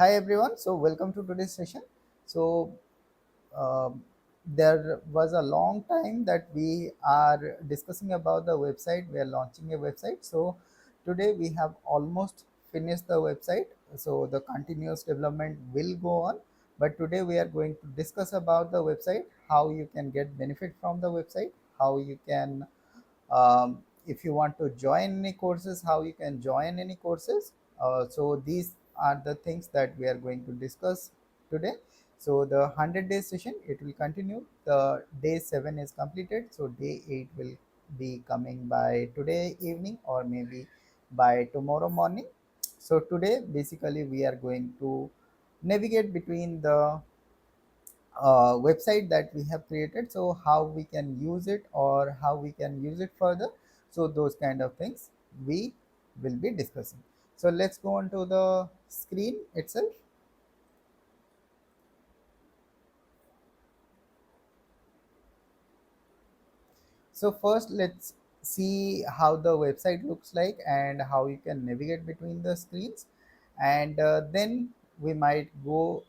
Hi everyone. So welcome to today's session. So um there was a long time that we are discussing about the website. We are launching a website. So today we have almost finished the website. So the continuous development will go on. But today we are going to discuss about the website, how you can get benefit from the website, how you can if you want to join any courses, how you can join any courses. So these are the things that we are going to discuss today. So the 100 day session, it will continue. The day 7 is completed, so day 8 will be coming by today evening or maybe by tomorrow morning. So today basically we are going to navigate between the website that we have created, so how we can use it or how we can use it further. So those kind of things we will be discussing. So let's go on to the screen itself. So first let's see how the website looks like and how you can navigate between the screens, and then we might go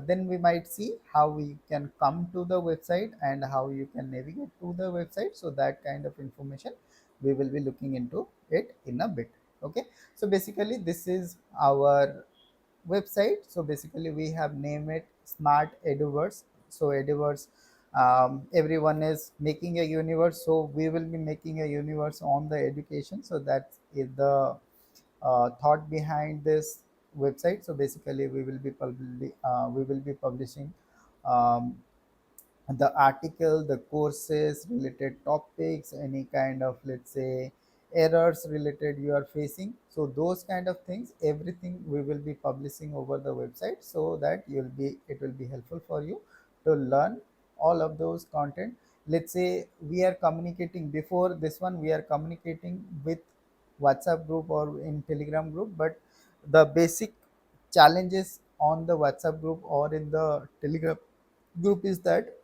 then we might see how we can come to the website and how you can navigate to the website. So that kind of information we will be looking into it in a bit. Okay, so basically this is our website. So basically we have named it SmartEduverse. So Eduverse, everyone is making a universe, so we will be making a universe on the education. So that is the thought behind this website. So basically we will be publishing um, the article, the courses, related topics, any kind of, let's say, errors related you are facing. So those kind of things, everything we will be publishing over the website, so that it will be helpful for you to learn all of those content. Let's say we are communicating, before this one we are communicating with WhatsApp group or in Telegram group, but the basic challenges on the WhatsApp group or in the Telegram group is that,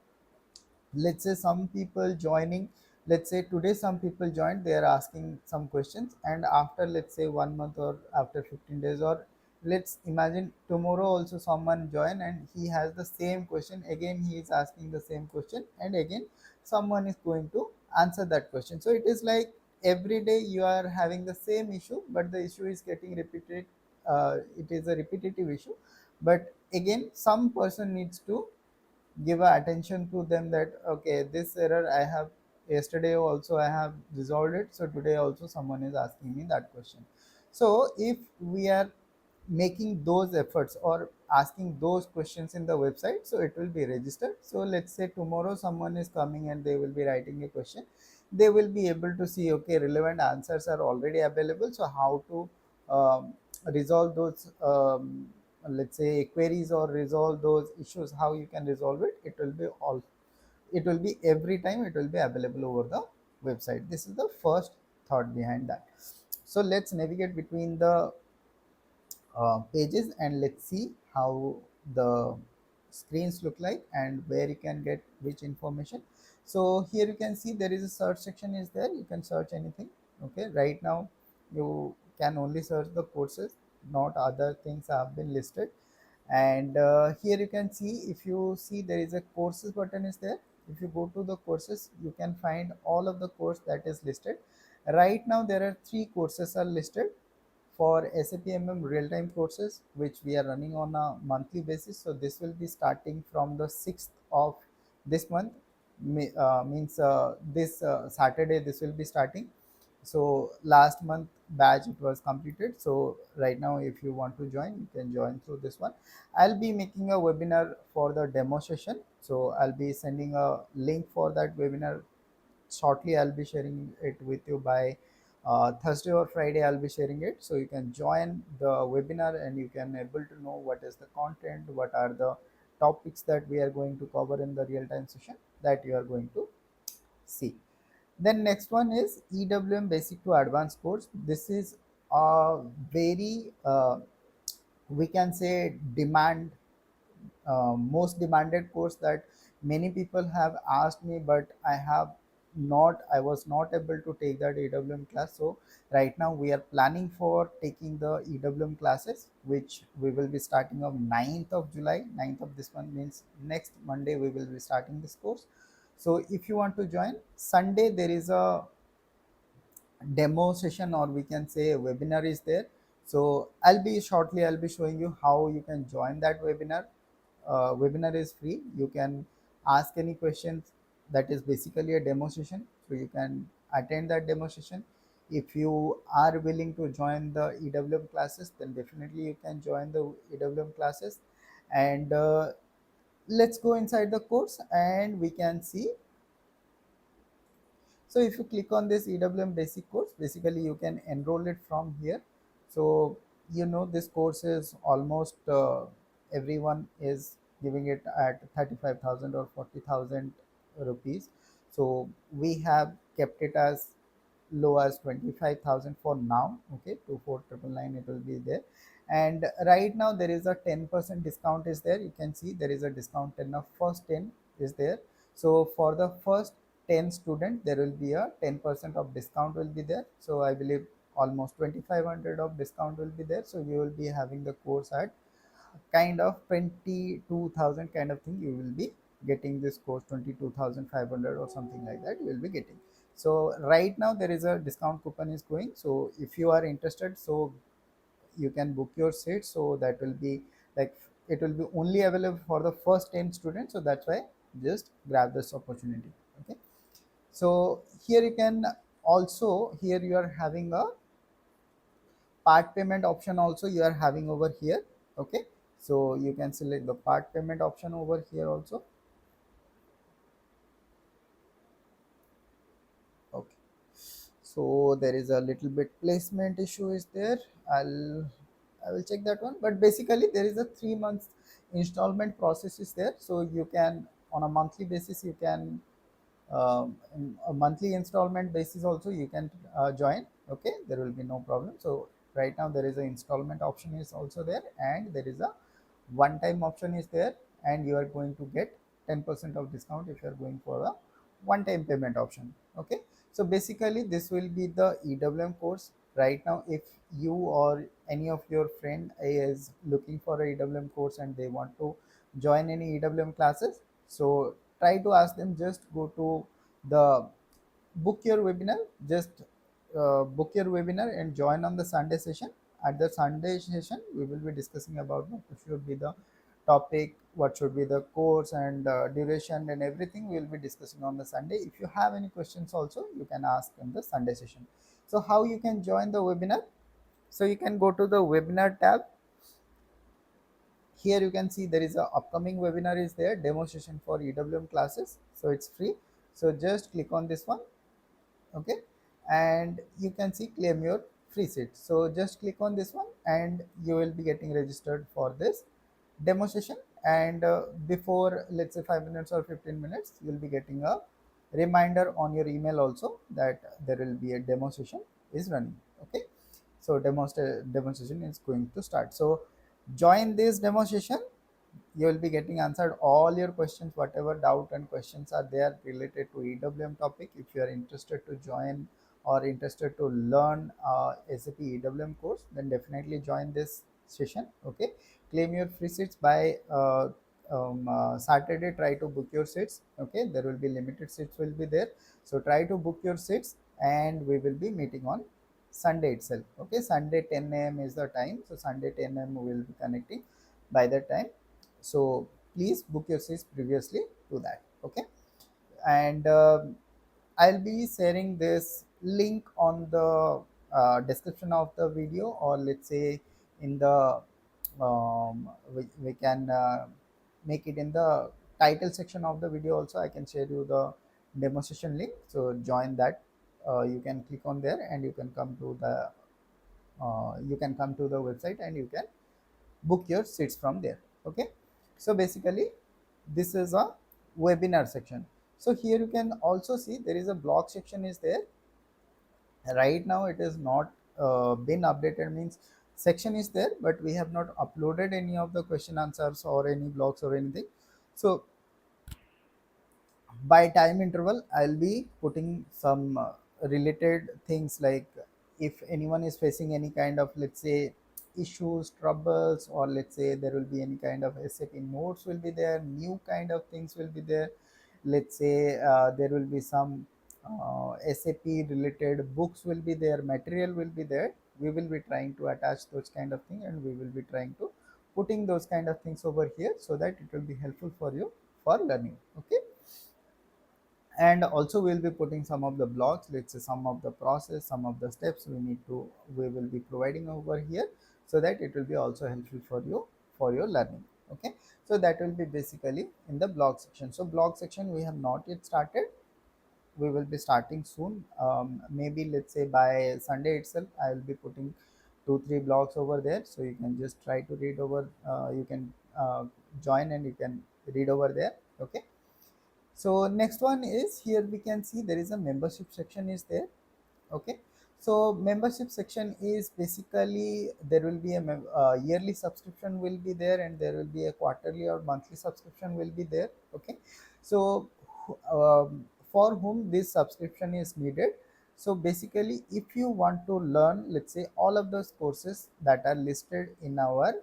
let's say some people joining, let's say today some people joined, they are asking some questions, and after, let's say, 1 month or after 15 days, or let's imagine tomorrow also someone join and he has the same question again, he is asking the same question, and again someone is going to answer that question. So it is like every day you are having the same issue, but the issue is getting repeated. It is a repetitive issue, but again some person needs to give a attention to them, that okay, this error I have, yesterday also I have resolved it, so today also someone is asking me that question. So if we are making those efforts or asking those questions in the website, so it will be registered. So let's say tomorrow someone is coming and they will be writing a question, they will be able to see, okay, relevant answers are already available, so how to resolve those let's say queries or resolve those issues, how you can resolve it, it will be all, it will be every time it will be available over the website. This is the first thought behind that. So let's navigate between the pages and let's see how the screens look like and where you can get which information. So here you can see there is a search section is there, you can search anything. Okay, right now you can only search the courses, not other things have been listed. And here you can see, if you see there is a courses button is there. If you go to the courses, you can find all of the course that is listed. Right now there are 3 courses are listed for SAP real-time courses, which we are running on a monthly basis. So this will be starting from the 6th of this month, means this Saturday this will be starting. So last month batch it was completed. So right now if you want to join, you can join through this one. I'll be making a webinar for the demo session, so I'll be sending a link for that webinar shortly. I'll be sharing it with you by Thursday or Friday. I'll be sharing it, so you can join the webinar and you can able to know what is the content, what are the topics that we are going to cover in the real-time session that you are going to see. Then next one is EWM basic to advanced course. This is a very we can say most demanded course that many people have asked me, but I have not I was not able to take that EWM class. So right now we are planning for taking the EWM classes, which we will be starting on 9th of July. 9th of this month means next Monday we will be starting this course. So if you want to join, Sunday there is a demo session, or we can say a webinar is there. So I'll be showing you how you can join that webinar. Webinar is free. You can ask any questions. That is basically a demo session, so you can attend that demo session. If you are willing to join the EWM classes, then definitely you can join the EWM classes. And let's go inside the course and we can see. So if you click on this EWM basic course, basically you can enroll it from here. So this course is almost everyone is giving it at 35,000 or 40,000 rupees. So we have kept it as low as 25,000 for now. Okay, 24,999 it will be there. And right now there is a 10% discount is there. You can see there is a discount 10 of first 10 is there. So for the first 10 student there will be a 10% of discount will be there. So I believe almost 2,500 of discount will be there. So you will be having the course at kind of 22,000 kind of thing. You will be getting this course 22,500 or something like that you will be getting. So right now there is a discount coupon is going. So if you are interested, so you can book your seat. So that will be like, it will be only available for the first 10 students. So that's why just grab this opportunity. Okay, so here you can also, here you are having a part payment option also you are having over here. Okay, so you can select the part payment option over here also. Okay, so there is a little bit placement issue is there. I will check that one. But basically there is a 3 months installment process is there. So you can, on a monthly basis you can, in a monthly installment basis also you can join. Okay, there will be no problem. So right now there is a installment option is also there, and there is a one time option is there, and you are going to get 10% of discount if you are going for a one time payment option. Okay, so basically this will be the EWM course. Right now if you or any of your friend is looking for a EWM course and they want to join any EWM classes, so try to ask them, just go to the book your webinar. Just book your webinar and join on the Sunday session. At the Sunday session we will be discussing about what should be the topic, what should be the course, and duration and everything we will be discussing on the Sunday. If you have any questions also you can ask in the Sunday session. So how you can join the webinar? So you can go to the webinar tab. Here you can see there is a upcoming webinar is there, demo session for EWM classes. So it's free. So just click on this one. Okay, and you can see claim your free seat. So just click on this one and you will be getting registered for this demo session. And before, let's say, 5 minutes or 15 minutes, you will be getting a reminder on your email also that there will be a demo session is running. Okay, so demonstration is going to start. So join this demo session. You will be getting answered all your questions, whatever doubt and questions are there related to EWM topic. If you are interested to join or interested to learn SAP EWM course, then definitely join this session. Okay, claim your free seats by Saturday. Try to book your seats. Okay, there will be limited seats will be there. So try to book your seats, and we will be meeting on Sunday itself. Okay, Sunday 10 a.m. is the time. So Sunday 10 a.m. we will be connecting by that time. So please book your seats previously to that. Okay, and I'll be sharing this link on the description of the video, or let's say in the we can make it in the title section of the video also. I can share you the demonstration link. So join that. You can click on there and you can come to the website and you can book your seats from there. Okay, so basically this is a webinar section. So here you can also see there is a blog section is there. Right now it is not been updated, means section is there, but we have not uploaded any of the question answers or any blogs or anything. So by time interval I'll be putting some related things, like if anyone is facing any kind of, let's say, issues, troubles, or let's say there will be any kind of SAP notes will be there, new kind of things will be there. Let's say there will be some SAP related books will be there, material will be there. We will be trying to attach those kind of thing, and we will be trying to putting those kind of things over here so that it will be helpful for you for learning. Okay. And also we'll be putting some of the blocks, let's say some of the process, some of the steps we will be providing over here, so that it will be also helpful for you for your learning. Okay. So that will be basically in the blog section. So blog section we have not yet started. We will be starting soon. Maybe let's say by Sunday itself I will be putting 2 3 blogs over there, so you can just try to read over, you can join and you can read over there. Okay. So next one is, here we can see there is a membership section is there. Okay. So membership section is basically there will be a yearly subscription will be there, and there will be a quarterly or monthly subscription will be there. Okay. So for whom this subscription is needed, so basically if you want to learn, let's say, all of those courses that are listed in our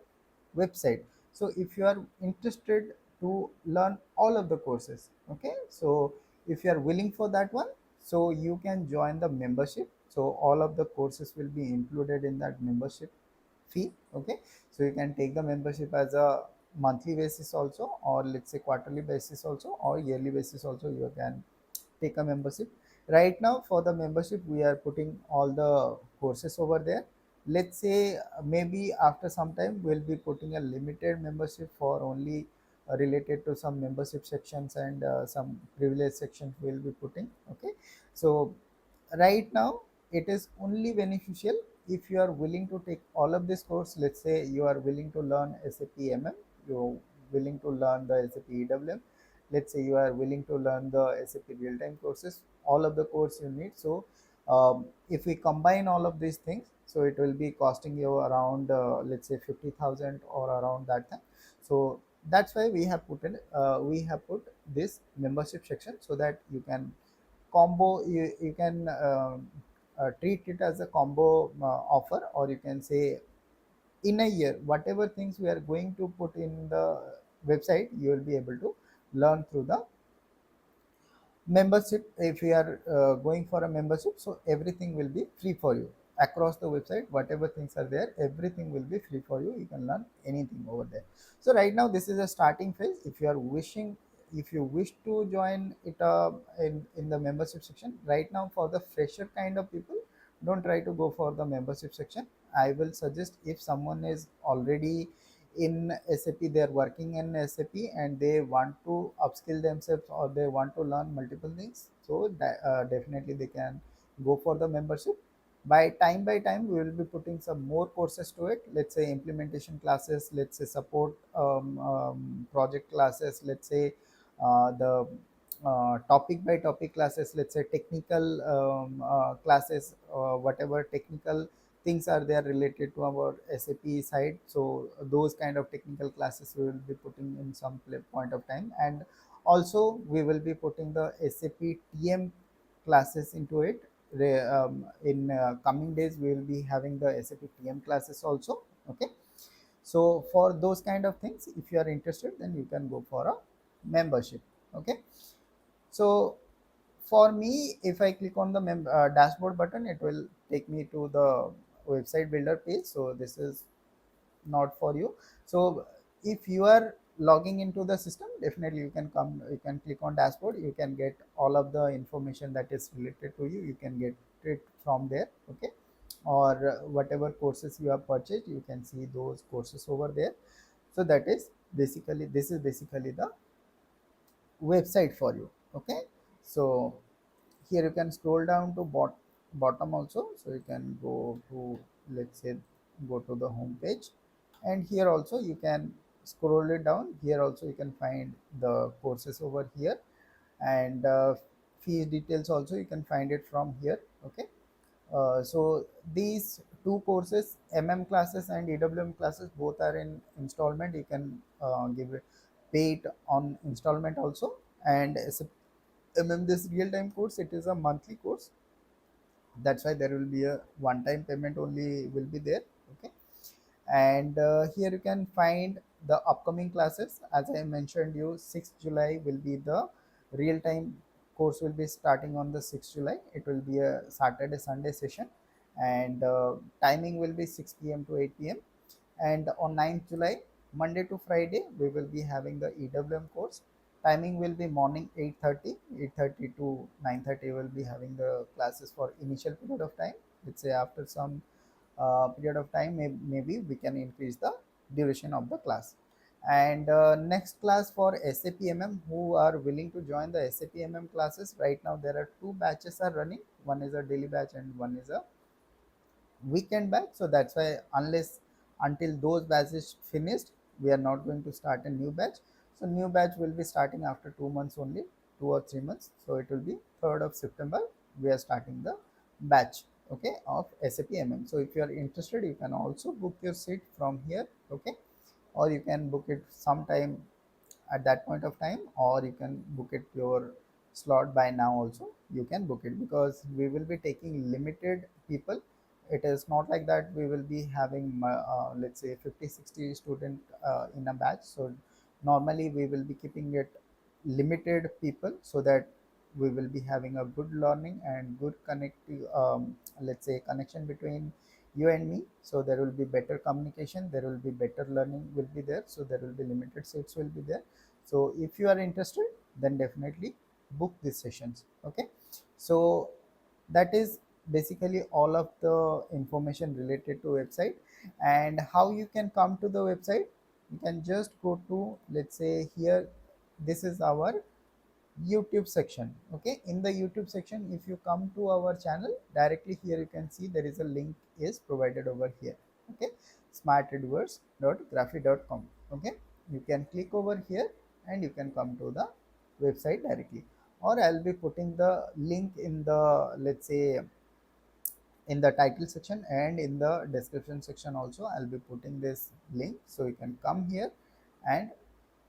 website, so if you are interested to learn all of the courses, okay, so if you are willing for that one, so you can join the membership. So all of the courses will be included in that membership fee. Okay. So you can take the membership as a monthly basis also, or let's say quarterly basis also, or yearly basis also, you can take a membership. Right now for the membership we are putting all the courses over there. Let's say maybe after some time we'll be putting a limited membership for only related to some membership sections, and some privilege sections we'll be putting. Okay. So right now it is only beneficial if you are willing to take all of this course. Let's say you are willing to learn SAP MM, you're willing to learn the SAP EWM, let's say you are willing to learn the SAP real-time courses, all of the course you need. So if we combine all of these things, so it will be costing you around let's say 50,000 or around that time. So that's why we have put this membership section, so that you can combo, you can treat it as a combo offer, or you can say in a year whatever things we are going to put in the website, you will be able to learn through the membership. If you are going for a membership, so everything will be free for you across the website. Whatever things are there, everything will be free for you. You can learn anything over there. So right now this is a starting phase. If you are wishing, if you wish to join it in the membership section, right now for the fresher kind of people, don't try to go for the membership section. I will suggest, if someone is already in SAP, they are working in SAP and they want to upskill themselves, or they want to learn multiple things, so definitely they can go for the membership. By time we will be putting some more courses to it. Let's say implementation classes, let's say support project classes, let's say the topic by topic classes, let's say technical classes, whatever technical things are there related to our SAP side. So those kind of technical classes we will be putting in some point of time. And also we will be putting the SAP TM classes into it. In coming days we will be having the SAP TM classes also. Okay. So for those kind of things, if you are interested, then you can go for a membership. Okay. So for me, if I click on the dashboard button, it will take me to the website builder page. So this is not for you. So if you are logging into the system, definitely you can come, you can click on dashboard, you can get all of the information that is related to you, you can get it from there. Okay. Or whatever courses you have purchased, you can see those courses over there. So that is basically, this is basically the website for you. Okay. So here you can scroll down to bottom also, so you can go to, let's say, go to the home page, and here also you can scroll it down. Here also you can find the courses over here, and fee details also you can find it from here. Okay. So these two courses, classes and EWM classes, both are in installment. You can give it, pay it on installment also. And This real time course, it is a monthly course. That's why there will be a one time payment only will be there. Okay. And here you can find the upcoming classes. As I mentioned you, 6th July will be the real time course will be starting on the 6th July. It will be a Saturday Sunday session, and timing will be 6 p.m. to 8 p.m. And on 9th July, Monday to Friday, we will be having the EWM course. Timing will be morning 8:30 to 9:30. Will be having the classes for initial period of time. Let's say after some period of time, maybe we can increase the duration of the class. And next class for SAP who are willing to join the SAP classes, right now there are two batches are running. One is a daily batch and one is a weekend batch. So that's why unless until those batches finished, we are not going to start a new batch. So new batch will be starting after 2 months only, 2 or 3 months. So it will be 3rd of September. We are starting the batch, okay, of SAP So if you are interested, you can also book your seat from here, okay, or you can book it sometime at that point of time, or you can book it your slot by now also. You can book it because we will be taking limited people. It is not like that we will be having let's say 50-60 student in a batch. So normally we will be keeping it limited people, so that we will be having a good learning and good connective let's say connection between you and me. So there will be better communication, there will be better learning will be there, so there will be limited seats will be there. So if you are interested, then definitely book these sessions, okay. So that is basically all of the information related to website. And how you can come to the website, you can just go to, let's say here, this is our YouTube section. Okay, in the YouTube section, if you come to our channel directly, here you can see there is a link is provided over here. Okay, smartedverse.graphy.com. Okay, you can click over here and you can come to the website directly, or I'll be putting the link in the, let's say, in the title section, and in the description section also I'll be putting this link, so you can come here. And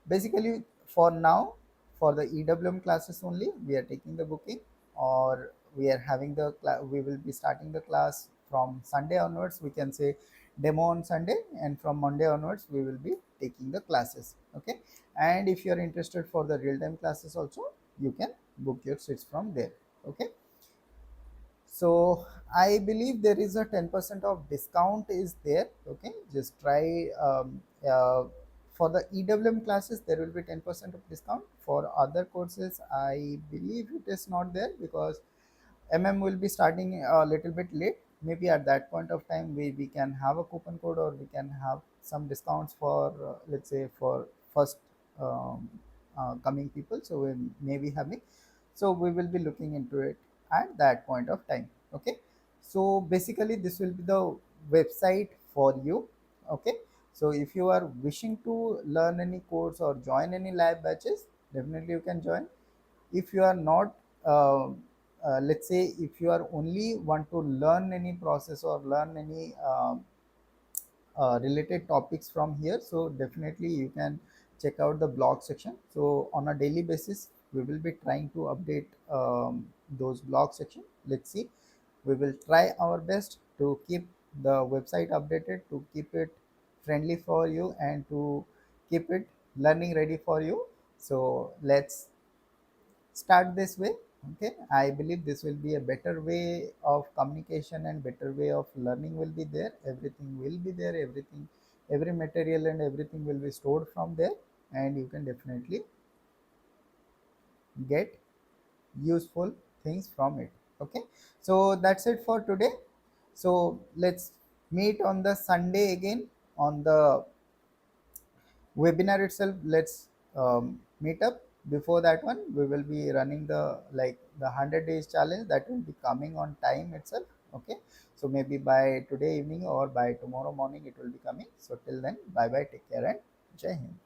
basically for now, for the EWM classes only we are taking the booking, or we are having the we will be starting the class from Sunday onwards, we can say demo on Sunday, and from Monday onwards we will be taking the classes, okay. And if you are interested for the real time classes also, you can book your seats from there, okay. So I believe there is a 10% of discount is there. Okay, just try for the EWM classes there will be 10% of discount. For other courses, I believe it is not there, because will be starting a little bit late. Maybe at that point of time we can have a coupon code, or we can have some discounts for let's say for first um, coming people. So we may be having, so we will be looking into it at that point of time, okay. So basically this will be the website for you, okay. So if you are wishing to learn any course or join any live batches, definitely you can join. If you are not let's say if you are only want to learn any process or learn any related topics from here, so definitely you can check out the blog section. So on a daily basis we will be trying to update those blog section. Let's see, we will try our best to keep the website updated, to keep it friendly for you, and to keep it learning ready for you. So let's start this way, okay. I believe this will be a better way of communication and better way of learning will be there. Everything will be there, everything, every material and everything will be stored from there, and you can definitely get useful things from it, okay. So that's it for today. So let's meet on the Sunday again on the webinar itself. Let's meet up. Before that one, we will be running the, like, the 100 days challenge that will be coming on time itself, okay. So maybe by today evening or by tomorrow morning it will be coming. So till then, bye bye, take care, and Jai Hind.